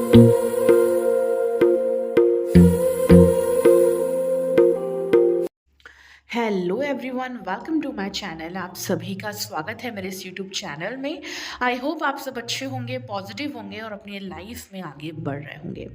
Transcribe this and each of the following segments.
Hello everyone, welcome to my channel. आप सभी का स्वागत है मेरे इस यूट्यूब चैनल में। आई होप आप सब अच्छे होंगे, पॉजिटिव होंगे और अपनी लाइफ में आगे बढ़ रहे होंगे।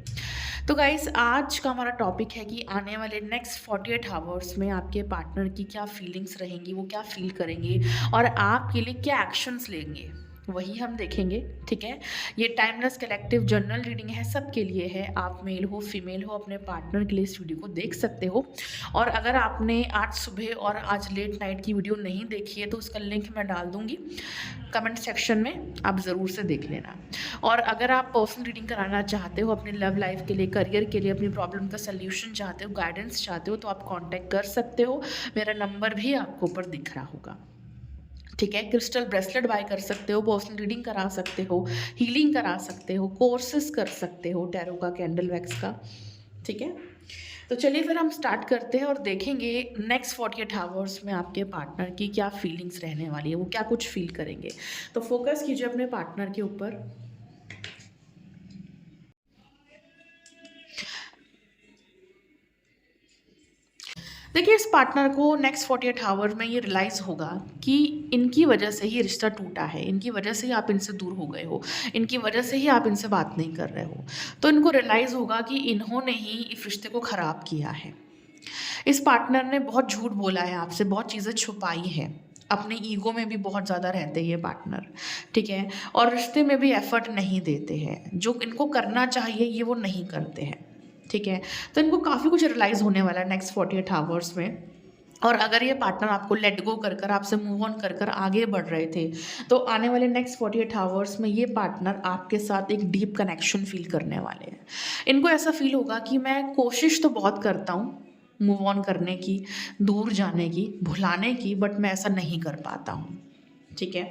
तो गाइस, आज का हमारा टॉपिक है कि आने वाले नेक्स्ट 48 आवर्स में आपके पार्टनर की क्या फीलिंग्स रहेंगी, वो क्या फील करेंगे और आपके लिए क्या एक्शंस लेंगे, वही हम देखेंगे। ठीक है, ये टाइमलेस कलेक्टिव जर्नल रीडिंग है, सबके लिए है। आप मेल हो फीमेल हो, अपने पार्टनर के लिए इस वीडियो को देख सकते हो। और अगर आपने आज सुबह और आज लेट नाइट की वीडियो नहीं देखी है तो उसका लिंक मैं डाल दूंगी कमेंट सेक्शन में, आप ज़रूर से देख लेना। और अगर आप पर्सनल रीडिंग कराना चाहते हो अपनी लव लाइफ के लिए, करियर के लिए, अपनी प्रॉब्लम का सल्यूशन चाहते हो, गाइडेंस चाहते हो, तो आप कांटेक्ट कर सकते हो। मेरा नंबर भी आपको ऊपर दिख रहा होगा। ठीक है, क्रिस्टल ब्रेसलेट बाय कर सकते हो, पर्सनल रीडिंग करा सकते हो, हीलिंग करा सकते हो, कोर्सेज कर सकते हो टैरो का, कैंडल वैक्स का। ठीक है, तो चलिए फिर हम स्टार्ट करते हैं और देखेंगे नेक्स्ट 48 आवर्स में आपके पार्टनर की क्या फीलिंग्स रहने वाली है, वो क्या कुछ फील करेंगे। तो फोकस कीजिए अपने पार्टनर के ऊपर। देखिए, इस पार्टनर को नेक्स्ट 48 आवर में ये रियलाइज़ होगा कि इनकी वजह से ही रिश्ता टूटा है, इनकी वजह से ही आप इनसे दूर हो गए हो, इनकी वजह से ही आप इनसे बात नहीं कर रहे हो। तो इनको रियलाइज़ होगा कि इन्होंने ही इस रिश्ते को ख़राब किया है। इस पार्टनर ने बहुत झूठ बोला है आपसे, बहुत चीज़ें छुपाई है, अपने ईगो में भी बहुत ज़्यादा रहते हैं ये पार्टनर। ठीक है, और रिश्ते में भी एफर्ट नहीं देते हैं, जो इनको करना चाहिए ये वो नहीं करते हैं। ठीक है, तो इनको काफ़ी कुछ रियलाइज़ होने वाला है नेक्स्ट 48 आवर्स में। और अगर ये पार्टनर आपको लेट गो कर कर, आपसे मूव ऑन कर कर आगे बढ़ रहे थे, तो आने वाले नेक्स्ट 48 आवर्स में ये पार्टनर आपके साथ एक डीप कनेक्शन फील करने वाले हैं। इनको ऐसा फील होगा कि मैं कोशिश तो बहुत करता हूँ मूव ऑन करने की, दूर जाने की, भुलाने की, बट मैं ऐसा नहीं कर पाता हूँ। ठीक है,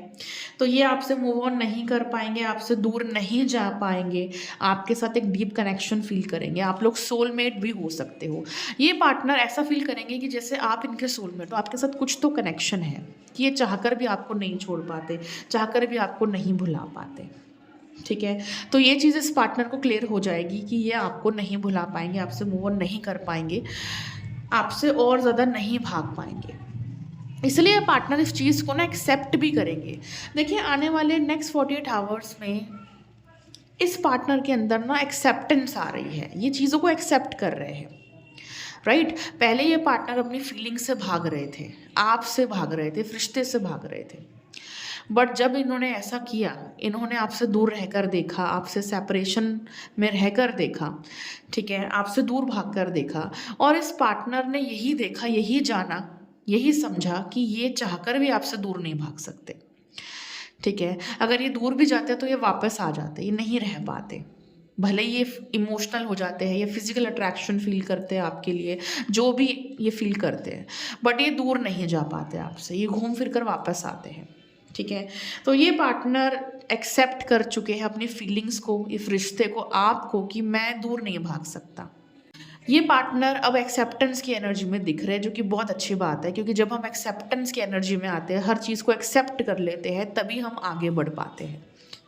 तो ये आपसे मूव ऑन नहीं कर पाएंगे, आपसे दूर नहीं जा पाएंगे, आपके साथ एक डीप कनेक्शन फील करेंगे। आप लोग सोलमेट भी हो सकते हो। ये पार्टनर ऐसा फील करेंगे कि जैसे आप इनके सोलमेट हो, आपके साथ कुछ तो कनेक्शन है कि ये चाहकर भी आपको नहीं छोड़ पाते, चाहकर भी आपको नहीं भुला पाते। ठीक है, तो ये चीज़ इस पार्टनर को क्लियर हो जाएगी कि ये आपको नहीं भुला पाएंगे, आपसे मूव ऑन नहीं कर पाएंगे, आपसे और ज़्यादा नहीं भाग पाएंगे। इसलिए पार्टनर इस चीज़ को ना एक्सेप्ट भी करेंगे। देखिए, आने वाले नेक्स्ट 48 आवर्स में इस पार्टनर के अंदर ना एक्सेप्टेंस आ रही है, ये चीज़ों को एक्सेप्ट कर रहे हैं। राइट, पहले ये पार्टनर अपनी फीलिंग से भाग रहे थे, आपसे भाग रहे थे, रिश्ते से भाग रहे थे। बट जब इन्होंने ऐसा किया, इन्होंने आपसे दूर रहकर देखा, आपसे सेपरेशन में रहकर देखा, ठीक है, आपसे दूर भागकर देखा, और इस पार्टनर ने यही देखा, यही जाना, यही समझा कि ये चाहकर भी आपसे दूर नहीं भाग सकते। ठीक है, अगर ये दूर भी जाते तो ये वापस आ जाते, ये नहीं रह पाते। भले ये इमोशनल हो जाते हैं, ये फिजिकल अट्रैक्शन फील करते हैं आपके लिए, जो भी ये फील करते हैं, बट ये दूर नहीं जा पाते आपसे, ये घूम फिर कर वापस आते हैं। ठीक है, तो ये पार्टनर एक्सेप्ट कर चुके हैं अपनी फीलिंग्स को, इस रिश्ते को, आपको, कि मैं दूर नहीं भाग सकता। ये पार्टनर अब एक्सेप्टेंस की एनर्जी में दिख रहे हैं, जो कि बहुत अच्छी बात है, क्योंकि जब हम एक्सेप्टेंस की एनर्जी में आते हैं, हर चीज़ को एक्सेप्ट कर लेते हैं, तभी हम आगे बढ़ पाते हैं।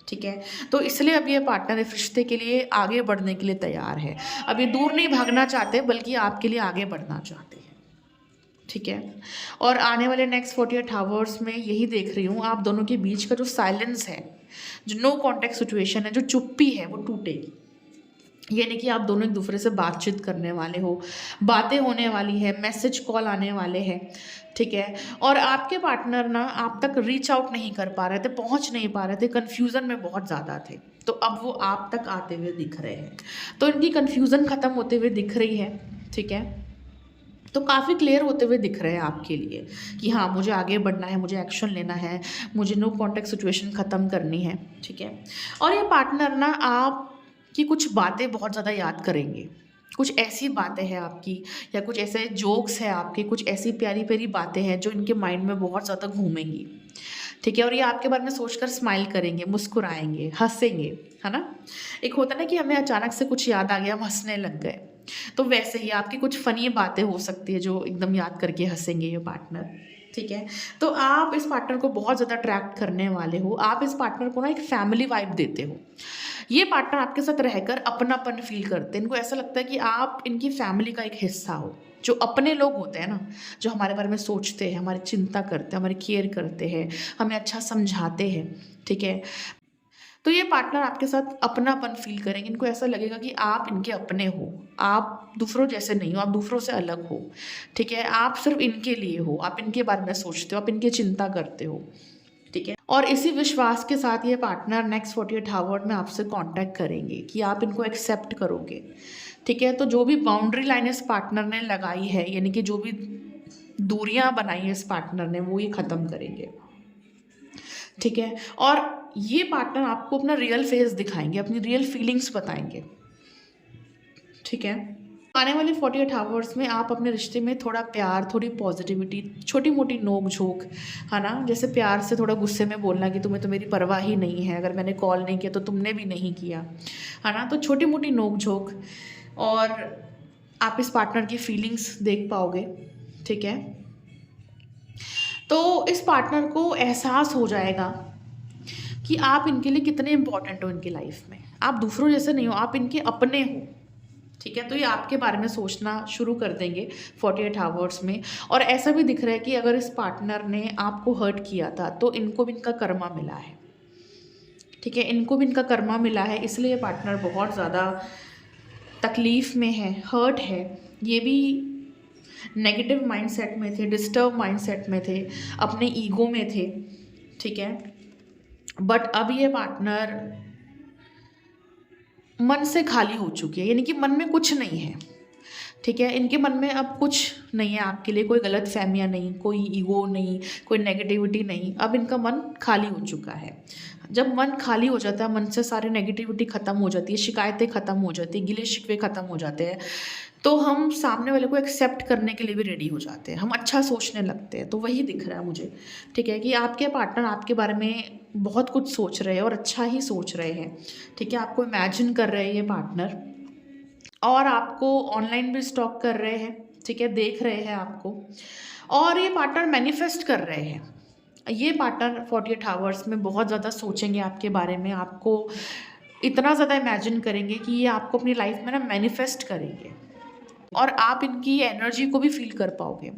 ठीक है, तो इसलिए अब ये पार्टनर इस रिश्ते के लिए आगे बढ़ने के लिए तैयार है। अब ये दूर नहीं भागना चाहते, बल्कि आपके लिए आगे बढ़ना चाहते हैं। ठीक है, और आने वाले नेक्स्ट 48 आवर्स में यही देख रही हूँ, आप दोनों के बीच का जो साइलेंस है, जो नो कॉन्टेक्ट सिचुएशन है, जो चुप्पी है, वो टूटेगी। ये नहीं कि आप दोनों एक दूसरे से बातचीत करने वाले हो, बातें होने वाली है, मैसेज कॉल आने वाले हैं। ठीक है, और आपके पार्टनर ना आप तक रीच आउट नहीं कर पा रहे थे, पहुंच नहीं पा रहे थे, कन्फ्यूज़न में बहुत ज़्यादा थे, तो अब वो आप तक आते हुए दिख रहे हैं, तो इनकी कन्फ्यूज़न ख़त्म होते हुए दिख रही है। ठीक है, तो काफ़ी क्लियर होते हुए दिख रहे हैं आपके लिए कि हाँ, मुझे आगे बढ़ना है, मुझे एक्शन लेना है, मुझे नो कॉन्टेक्ट सिचुएशन ख़त्म करनी है। ठीक है, और ये पार्टनर ना आप कि कुछ बातें बहुत ज़्यादा याद करेंगे, कुछ ऐसी बातें हैं आपकी, या कुछ ऐसे जोक्स हैं आपके, कुछ ऐसी प्यारी प्यारी बातें हैं जो इनके माइंड में बहुत ज़्यादा घूमेंगी। ठीक है, और ये आपके बारे में सोचकर स्माइल करेंगे, मुस्कुराएंगे, हंसेंगे, है ना। एक होता है ना कि हमें अचानक से कुछ याद आ गया, हम हंसने लग गए, तो वैसे ही आपकी कुछ फ़नी बातें हो सकती है जो एकदम याद करके हंसेंगे ये पार्टनर। ठीक है? तो आप इस पार्टनर को बहुत ज़्यादा अट्रैक्ट करने वाले हो। आप इस पार्टनर को ना एक फैमिली वाइब देते हो। ये पार्टनर आपके साथ रहकर अपनापन फ़ील करते हैं। इनको ऐसा लगता है कि आप इनकी फैमिली का एक हिस्सा हो। जो अपने लोग होते हैं ना, जो हमारे बारे में सोचते हैं, हमारी चिंता करते हैं, हमारी केयर करते हैं, हमें अच्छा समझाते हैं, ठीक है? तो ये पार्टनर आपके साथ अपनापन फ़ील करेंगे। इनको ऐसा लगेगा कि आप इनके अपने हो, आप दूसरों जैसे नहीं हो, आप दूसरों से अलग हो, ठीक है? आप सिर्फ़ इनके लिए हो, आप इनके बारे में सोचते हो, आप इनकी चिंता करते हो, ठीक है? और इसी विश्वास के साथ ये पार्टनर नेक्स्ट 48 आवर में आपसे कॉन्टैक्ट करेंगे कि आप इनको एक्सेप्ट करोगे, ठीक है? तो जो भी बाउंड्री लाइन इस पार्टनर ने लगाई है, यानी कि जो भी दूरियाँ बनाई है इस पार्टनर ने, वो ये ख़त्म करेंगे, ठीक है? और ये पार्टनर आपको अपना रियल फेस दिखाएँगे, अपनी रियल फीलिंग्स बताएँगे, ठीक है? आने वाले 48 आवर्स में आप अपने रिश्ते में थोड़ा प्यार, थोड़ी पॉजिटिविटी, छोटी-मोटी नोक-झोंक, है ना? जैसे प्यार से थोड़ा गुस्से में बोलना कि तुम्हें तो मेरी परवाह ही नहीं है, अगर मैंने कॉल नहीं किया तो तुमने भी नहीं किया, है ना? तो छोटी-मोटी नोक-झोंक और आप इस पार्टनर की फीलिंग्स देख पाओगे, ठीक है? तो इस पार्टनर को एहसास हो जाएगा कि आप इनके लिए कितने इम्पोर्टेंट हो इनकी लाइफ में। आप दूसरों जैसे नहीं हो, आप इनके अपने हो, ठीक है? तो ये आपके बारे में सोचना शुरू कर देंगे 48 आवर्स में। और ऐसा भी दिख रहा है कि अगर इस पार्टनर ने आपको हर्ट किया था, तो इनको भी इनका कर्मा मिला है, ठीक है? इनको भी इनका कर्मा मिला है, इसलिए ये पार्टनर बहुत ज़्यादा तकलीफ़ में है, हर्ट है। ये भी नेगेटिव माइंडसेट में थे, डिस्टर्ब माइंडसेट में थे, अपने ईगो में थे, ठीक है? बट अब ये पार्टनर मन से खाली हो चुकी है, यानी कि मन में कुछ नहीं है, ठीक है? इनके मन में अब कुछ नहीं है आपके लिए, कोई गलतफ़हमियाँ नहीं, कोई ईगो नहीं, कोई नेगेटिविटी नहीं, अब इनका मन खाली हो चुका है। जब मन खाली हो जाता है, मन से सारी नेगेटिविटी ख़त्म हो जाती है, शिकायतें ख़त्म हो जाती हैं, गिले-शिकवे ख़त्म हो जाते हैं, तो हम सामने वाले को एक्सेप्ट करने के लिए भी रेडी हो जाते हैं, हम अच्छा सोचने लगते हैं। तो वही दिख रहा है मुझे, ठीक है? कि आपके पार्टनर आपके बारे में बहुत कुछ सोच रहे हैं और अच्छा ही सोच रहे हैं, ठीक है? आपको इमेजिन कर रहे हैं ये पार्टनर और आपको ऑनलाइन भी स्टॉक कर रहे हैं, ठीक है? देख रहे हैं आपको और ये पार्टनर मैनिफेस्ट कर रहे हैं। ये पार्टनर 48 आवर्स में बहुत ज़्यादा सोचेंगे आपके बारे में, आपको इतना ज़्यादा इमेजिन करेंगे कि ये आपको अपनी लाइफ में ना मैनिफेस्ट करेंगे और आप इनकी एनर्जी को भी फ़ील कर पाओगे।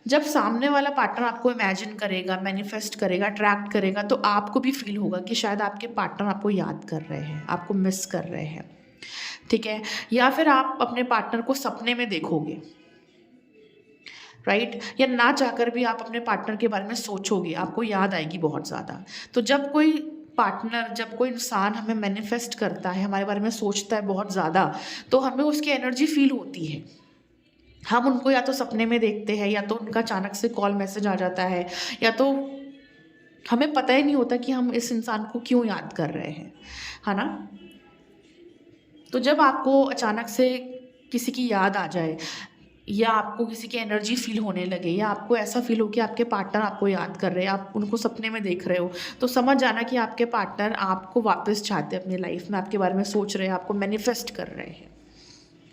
जब सामने वाला पार्टनर आपको इमेजिन करेगा, मैनिफेस्ट करेगा, अट्रैक्ट करेगा, तो आपको भी फ़ील होगा कि शायद आपके पार्टनर आपको याद कर रहे हैं, आपको मिस कर रहे हैं, ठीक है? या फिर आप अपने पार्टनर को सपने में देखोगे, राइट? या ना चाहकर भी आप अपने पार्टनर के बारे में सोचोगे, आपको याद आएगी बहुत ज़्यादा। तो जब कोई पार्टनर, जब कोई इंसान हमें मैनिफेस्ट करता है, हमारे बारे में सोचता है बहुत ज़्यादा, तो हमें उसकी एनर्जी फ़ील होती है। हम उनको या तो सपने में देखते हैं, या तो उनका अचानक से कॉल मैसेज आ जाता है, या तो हमें पता ही नहीं होता कि हम इस इंसान को क्यों याद कर रहे हैं, है ना? तो जब आपको अचानक से किसी की याद आ जाए, या आपको किसी की एनर्जी फ़ील होने लगे, या आपको ऐसा फ़ील हो कि आपके पार्टनर आपको याद कर रहे हैं, आप उनको सपने में देख रहे हो, तो समझ जाना कि आपके पार्टनर आपको वापस चाहते हैं अपनी लाइफ में, आपके बारे में सोच रहे हैं, आपको मैनिफेस्ट कर रहे हैं,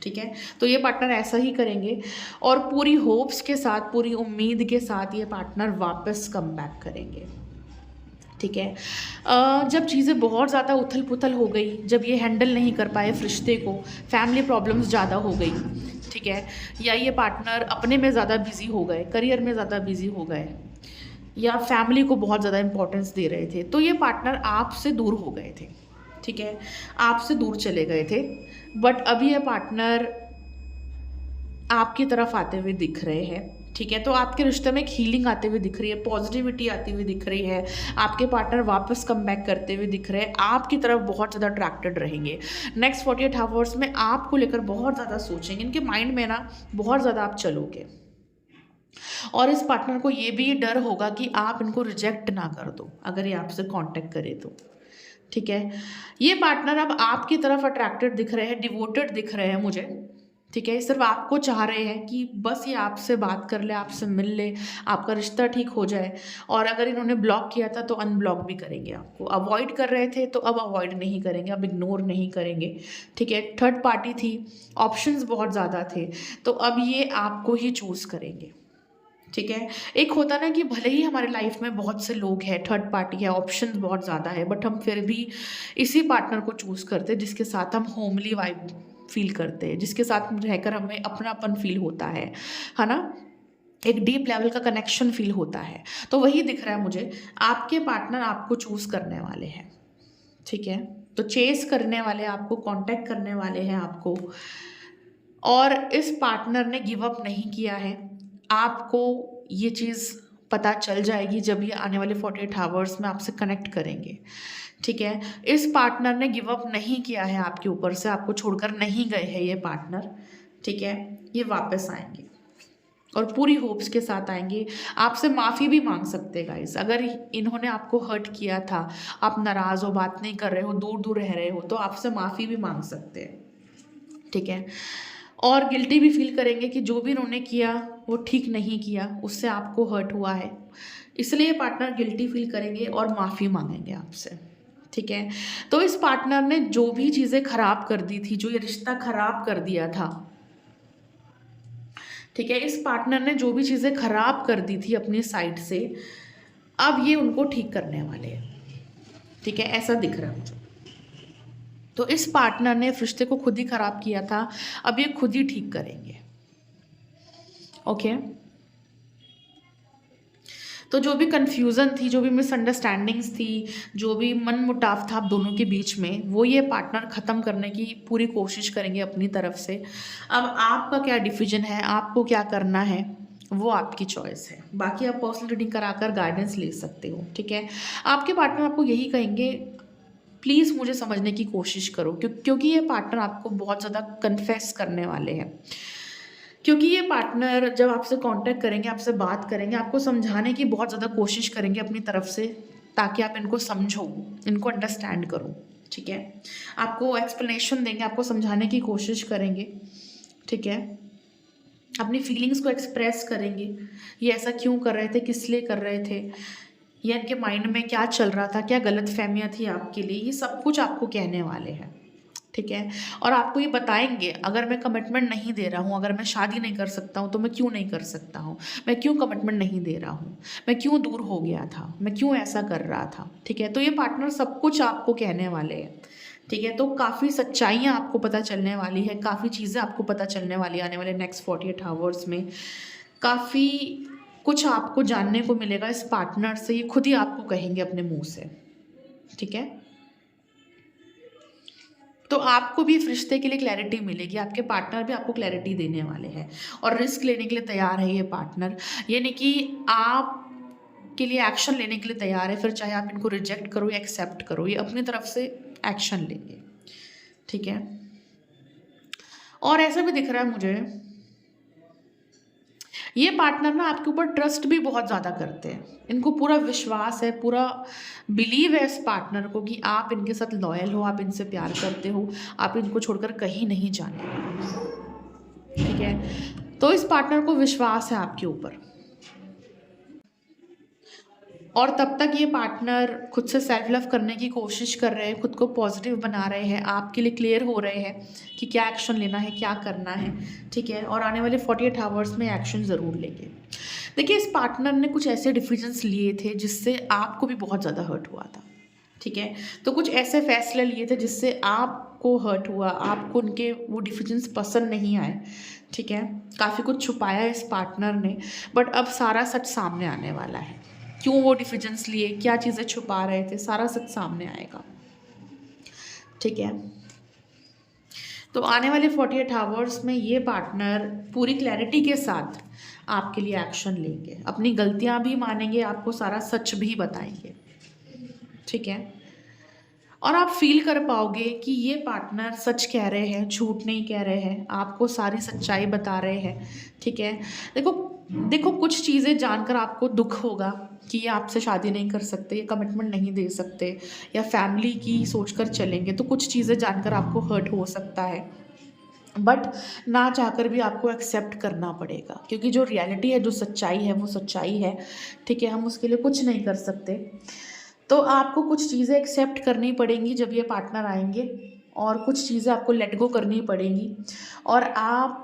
ठीक है? तो ये पार्टनर ऐसा ही करेंगे और पूरी होप्स के साथ, पूरी उम्मीद के साथ ये पार्टनर वापस कम बैक करेंगे, ठीक है? जब चीज़ें बहुत ज़्यादा उथल-पुथल हो गई, जब ये हैंडल नहीं कर पाए इस रिश्ते को, फैमिली प्रॉब्लम्स ज़्यादा हो गई, ठीक है? या ये पार्टनर अपने में ज़्यादा बिज़ी हो गए, करियर में ज़्यादा बिज़ी हो गए, या फैमिली को बहुत ज़्यादा इम्पोर्टेंस दे रहे थे, तो ये पार्टनर आपसे दूर हो गए थे, ठीक है? आपसे दूर चले गए थे। बट अभी ये पार्टनर आपकी तरफ आते हुए दिख रहे हैं, ठीक है? तो आपके रिश्ते में एक हीलिंग आते हुए दिख रही है, पॉजिटिविटी आती हुई दिख रही है, आपके पार्टनर वापस कम बैक करते हुए दिख रहे हैं, आपकी तरफ बहुत ज़्यादा अट्रैक्टेड रहेंगे। नेक्स्ट 48 आवर्स में आपको लेकर बहुत ज़्यादा सोचेंगे, इनके माइंड में ना बहुत ज़्यादा आप चलोगे। और इस पार्टनर को ये भी डर होगा कि आप इनको रिजेक्ट ना कर दो, अगर ये आपसे कॉन्टैक्ट करे तो, ठीक है? ये पार्टनर अब आपकी तरफ अट्रैक्टेड दिख रहे हैं, डिवोटेड दिख रहे हैं मुझे, ठीक है? सिर्फ आपको चाह रहे हैं कि बस ये आपसे बात कर ले, आपसे मिल ले, आपका रिश्ता ठीक हो जाए। और अगर इन्होंने ब्लॉक किया था तो अनब्लॉक भी करेंगे आपको, अवॉइड कर रहे थे तो अब अवॉइड नहीं करेंगे, अब इग्नोर नहीं करेंगे, ठीक है? थर्ड पार्टी थी, ऑप्शंस बहुत ज़्यादा थे, तो अब ये आपको ही चूज़ करेंगे, ठीक है। एक होता है ना कि भले ही हमारे लाइफ में बहुत से लोग हैं, थर्ड पार्टी है, ऑप्शंस बहुत ज़्यादा है, बट हम फिर भी इसी पार्टनर को चूज़ करते हैं जिसके साथ हम होमली वाइब फील करते हैं, जिसके साथ रहकर हमें अपनापन फील होता है ना? एक डीप लेवल का कनेक्शन फील होता है। तो वही दिख रहा है मुझे, आपके पार्टनर आपको चूज़ करने वाले हैं, ठीक है? तो चेस करने वाले आपको, कांटेक्ट करने वाले हैं आपको, और इस पार्टनर ने गिव अप नहीं किया है। आपको ये चीज़ पता चल जाएगी जब ये आने वाले 48 आवर्स में आपसे कनेक्ट करेंगे, ठीक है? इस पार्टनर ने गिव अप नहीं किया है आपके ऊपर से, आपको छोड़कर नहीं गए हैं ये पार्टनर, ठीक है? ये वापस आएँगे और पूरी होप्स के साथ आएँगे। आपसे माफ़ी भी माँग सकते हैं गाइस, अगर इन्होंने आपको हर्ट किया था, आप नाराज़ हो, बात नहीं कर रहे हो, दूर-दूर रह रहे हो, तो आपसे माफ़ी भी माँग सकते हैं, ठीक है? और गिल्टी भी फील करेंगे कि जो भी इन्होंने किया वो ठीक नहीं किया, उससे आपको हर्ट हुआ है, इसलिए पार्टनर गिल्टी फील करेंगे और माफ़ी मांगेंगे आपसे, ठीक है? तो इस पार्टनर ने जो भी चीज़ें खराब कर दी थी, जो ये रिश्ता खराब कर दिया था, ठीक है? इस पार्टनर ने जो भी चीज़ें खराब कर दी थी अपनी साइड से, अब ये उनको ठीक करने वाले हैं, ठीक है? ऐसा दिख रहा है मुझे। तो इस पार्टनर ने इस रिश्ते को खुद ही खराब किया था, अब ये खुद ही ठीक करेंगे, ओके? तो जो भी कन्फ्यूज़न थी, जो भी मिसअंडरस्टैंडिंग्स थी, जो भी मनमुटाव था आप दोनों के बीच में, वो ये पार्टनर ख़त्म करने की पूरी कोशिश करेंगे अपनी तरफ से। अब आपका क्या डिसीजन है, आपको क्या करना है, वो आपकी चॉइस है। बाकी आप पर्सनल रीडिंग कराकर गाइडेंस ले सकते हो, ठीक है? आपके पार्टनर आपको यही कहेंगे, प्लीज़ मुझे समझने की कोशिश करो, क्योंकि ये पार्टनर आपको बहुत ज़्यादा कन्फेस करने वाले हैं। क्योंकि ये पार्टनर जब आपसे कांटेक्ट करेंगे, आपसे बात करेंगे, आपको समझाने की बहुत ज़्यादा कोशिश करेंगे अपनी तरफ से, ताकि आप इनको समझो, इनको अंडरस्टैंड करो, ठीक है? आपको एक्सप्लेनेशन देंगे, आपको समझाने की कोशिश करेंगे, ठीक है? अपनी फीलिंग्स को एक्सप्रेस करेंगे, ये ऐसा क्यों कर रहे थे, किस लिए कर रहे थे, या इनके माइंड में क्या चल रहा था, क्या गलतफ़हमियाँ थी आपके लिए, ये सब कुछ आपको कहने वाले हैं, ठीक है? और आपको ये बताएँगे, अगर मैं कमिटमेंट नहीं दे रहा हूँ, अगर मैं शादी नहीं कर सकता हूँ, तो मैं क्यों नहीं कर सकता हूँ? मैं क्यों कमिटमेंट नहीं दे रहा हूँ? मैं क्यों दूर हो गया था? मैं क्यों ऐसा कर रहा था? ठीक है? तो ये पार्टनर सब कुछ आपको कहने वाले हैं, ठीक है? तो काफ़ी सच्चाइयाँ आपको पता चलने वाली है, काफ़ी चीज़ें आपको पता चलने वाली है आने वाले नेक्स्ट 48 आवर्स में। काफ़ी कुछ आपको जानने को मिलेगा इस पार्टनर से, ये खुद ही आपको कहेंगे अपने मुँह से, ठीक है? तो आपको भी इस रिश्ते के लिए क्लैरिटी मिलेगी, आपके पार्टनर भी आपको क्लैरिटी देने वाले हैं और रिस्क लेने के लिए तैयार है ये पार्टनर। यानी कि आप के लिए एक्शन लेने के लिए तैयार है, फिर चाहे आप इनको रिजेक्ट करो या एक्सेप्ट करो, ये अपनी तरफ से एक्शन लेंगे, ठीक है? और ऐसा भी दिख रहा है मुझे, ये पार्टनर ना आपके ऊपर ट्रस्ट भी बहुत ज़्यादा करते हैं, इनको पूरा विश्वास है, पूरा बिलीव है इस पार्टनर को कि आप इनके साथ लॉयल हो, आप इनसे प्यार करते हो, आप इनको छोड़कर कहीं नहीं जाने, ठीक है? तो इस पार्टनर को विश्वास है आपके ऊपर, और तब तक ये पार्टनर खुद से सेल्फ लव करने की कोशिश कर रहे हैं, खुद को पॉजिटिव बना रहे हैं, आपके लिए क्लियर हो रहे हैं कि क्या एक्शन लेना है, क्या करना है, ठीक है? और आने वाले 48 आवर्स में एक्शन ज़रूर लेंगे। देखिए, इस पार्टनर ने कुछ ऐसे डिसीजंस लिए थे जिससे आपको भी बहुत ज़्यादा हर्ट हुआ था, ठीक है? तो कुछ ऐसे फैसले लिए थे जिससे आपको हर्ट हुआ, आपको उनके वो डिसीजंस पसंद नहीं आए, ठीक है? काफ़ी कुछ छुपाया इस पार्टनर ने, बट अब सारा सच सामने आने वाला है। क्यों वो डिसीजंस लिए, क्या चीज़ें छुपा रहे थे, सारा सच सामने आएगा, ठीक है? तो आने वाले 48 आवर्स में ये पार्टनर पूरी क्लैरिटी के साथ आपके लिए एक्शन लेंगे, अपनी गलतियां भी मानेंगे, आपको सारा सच भी बताएंगे, ठीक है? और आप फील कर पाओगे कि ये पार्टनर सच कह रहे हैं, झूठ नहीं कह रहे हैं, आपको सारी सच्चाई बता रहे हैं, ठीक है? देखो देखो, कुछ चीज़ें जानकर आपको दुख होगा कि ये आपसे शादी नहीं कर सकते, ये कमिटमेंट नहीं दे सकते, या फैमिली की सोचकर चलेंगे, तो कुछ चीज़ें जानकर आपको हर्ट हो सकता है, बट ना चाहकर भी आपको एक्सेप्ट करना पड़ेगा, क्योंकि जो रियलिटी है, जो सच्चाई है, वो सच्चाई है, ठीक है? हम उसके लिए कुछ नहीं कर सकते। तो आपको कुछ चीज़ें एक्सेप्ट करनी पड़ेंगी जब ये पार्टनर आएंगे, और कुछ चीज़ें आपको लेट गो करनी पड़ेंगी, और आप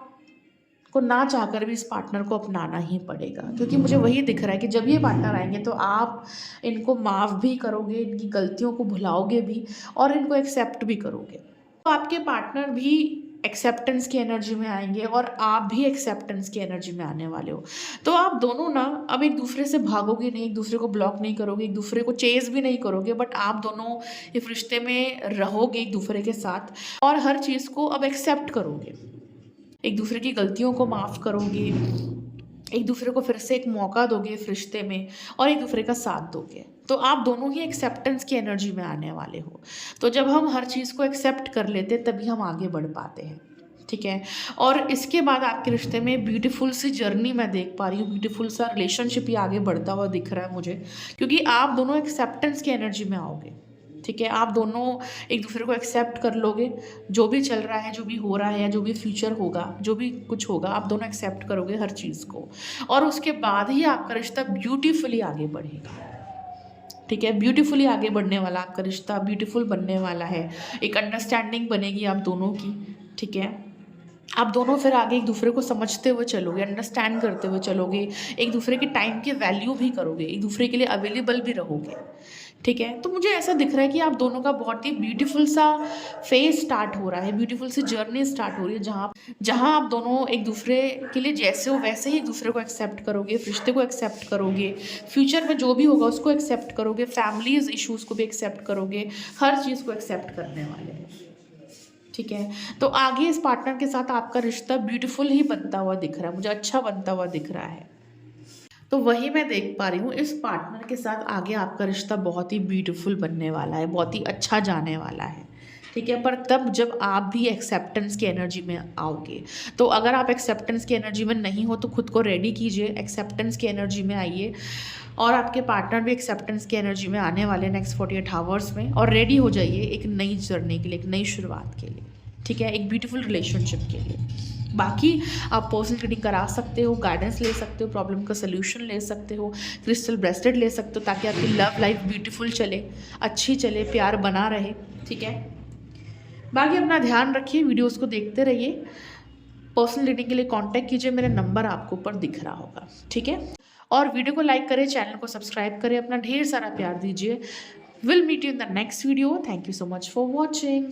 को ना चाहकर भी इस पार्टनर को अपनाना ही पड़ेगा, क्योंकि मुझे वही दिख रहा है कि जब ये पार्टनर आएँगे तो आप इनको माफ़ भी करोगे, इनकी गलतियों को भुलाओगे भी और इनको एक्सेप्ट भी करोगे। तो आपके पार्टनर भी एक्सेप्टेंस की एनर्जी में आएँगे और आप भी एक्सेप्टेंस की एनर्जी में आने वाले हो। तो आप दोनों ना अब एक-दूसरे से भागोगे नहीं, एक-दूसरे को ब्लॉक नहीं करोगे, एक-दूसरे को चेज़ भी नहीं करोगे, बट आप दोनों इस रिश्ते में रहोगे एक-दूसरे के साथ और हर चीज़ को अब एक्सेप्ट करोगे। एक-दूसरे की गलतियों को माफ़ करोगे, एक-दूसरे को फिर से एक मौका दोगे इस रिश्ते में और एक-दूसरे का साथ दोगे। तो आप दोनों ही एक्सेप्टेंस की एनर्जी में आने वाले हो। तो जब हम हर चीज़ को एक्सेप्ट कर लेते हैं तभी हम आगे बढ़ पाते हैं, ठीक है? और इसके बाद आपके रिश्ते में ब्यूटीफुल सी जर्नी मैं देख पा रही हूँ, ब्यूटीफुल सा रिलेशनशिप ही आगे बढ़ता हुआ दिख रहा है मुझे, क्योंकि आप दोनों एक्सेप्टेंस की एनर्जी में आओगे। ठीक है, आप दोनों एक-दूसरे को एक्सेप्ट कर लोगे, जो भी चल रहा है, जो भी हो रहा है, जो भी फ्यूचर होगा, जो भी कुछ होगा, आप दोनों एक्सेप्ट करोगे हर चीज़ को और उसके बाद ही आपका रिश्ता ब्यूटीफुली आगे बढ़ेगा। ठीक है, ब्यूटीफुली आगे बढ़ने वाला आपका रिश्ता ब्यूटीफुल बनने वाला है, एक अंडरस्टैंडिंग बनेगी आप दोनों की, ठीक है? आप दोनों फिर आगे एक-दूसरे को समझते हुए चलोगे, अंडरस्टैंड करते हुए चलोगे, एक-दूसरे के टाइम की वैल्यू भी करोगे, एक-दूसरे के लिए अवेलेबल भी रहोगे, ठीक है? तो मुझे ऐसा दिख रहा है कि आप दोनों का बहुत ही ब्यूटीफुल सा फेज़ स्टार्ट हो रहा है, ब्यूटीफुल सी जर्नी स्टार्ट हो रही है, जहाँ जहाँ आप दोनों एक-दूसरे के लिए जैसे हो वैसे ही एक-दूसरे को एक्सेप्ट करोगे, रिश्ते को एक्सेप्ट करोगे, फ्यूचर में जो भी होगा उसको एक्सेप्ट करोगे, फैमिलीज़ इश्यूज़ को भी एक्सेप्ट करोगे, हर चीज़ को एक्सेप्ट करने वाले हो। ठीक है, तो आगे इस पार्टनर के साथ आपका रिश्ता ब्यूटीफुल ही बनता हुआ दिख रहा है, मुझे अच्छा बनता हुआ दिख रहा है। तो वही मैं देख पा रही हूँ, इस पार्टनर के साथ आगे आपका रिश्ता बहुत ही ब्यूटीफुल बनने वाला है, बहुत ही अच्छा जाने वाला है, ठीक है? पर तब जब आप भी एक्सेप्टेंस की एनर्जी में आओगे। तो अगर आप एक्सेप्टेंस की एनर्जी में नहीं हो तो खुद को रेडी कीजिए, एक्सेप्टेंस की एनर्जी में आइए और आपके पार्टनर भी एक्सेप्टेंस की एनर्जी में आने वाले नेक्स्ट 48 आवर्स में और रेडी हो जाइए एक नई जर्नी के लिए, एक नई शुरुआत के लिए, ठीक है? एक ब्यूटीफुल रिलेशनशिप के लिए। बाकी आप पर्सनल रीडिंग करा सकते हो, गाइडेंस ले सकते हो, प्रॉब्लम का सॉल्यूशन ले सकते हो, क्रिस्टल ब्रेसलेट ले सकते हो ताकि आपकी लव लाइफ ब्यूटीफुल चले, अच्छी चले, प्यार बना रहे, ठीक है? बाकी अपना ध्यान रखिए, वीडियोज़ को देखते रहिए। पर्सनल रीडिंग के लिए कॉन्टैक्ट कीजिए, मेरा नंबर आपको ऊपर दिख रहा होगा, ठीक है? और वीडियो को लाइक करें, चैनल को सब्सक्राइब करें, अपना ढेर सारा प्यार दीजिए। Will meet you in the next video. Thank you so much for watching.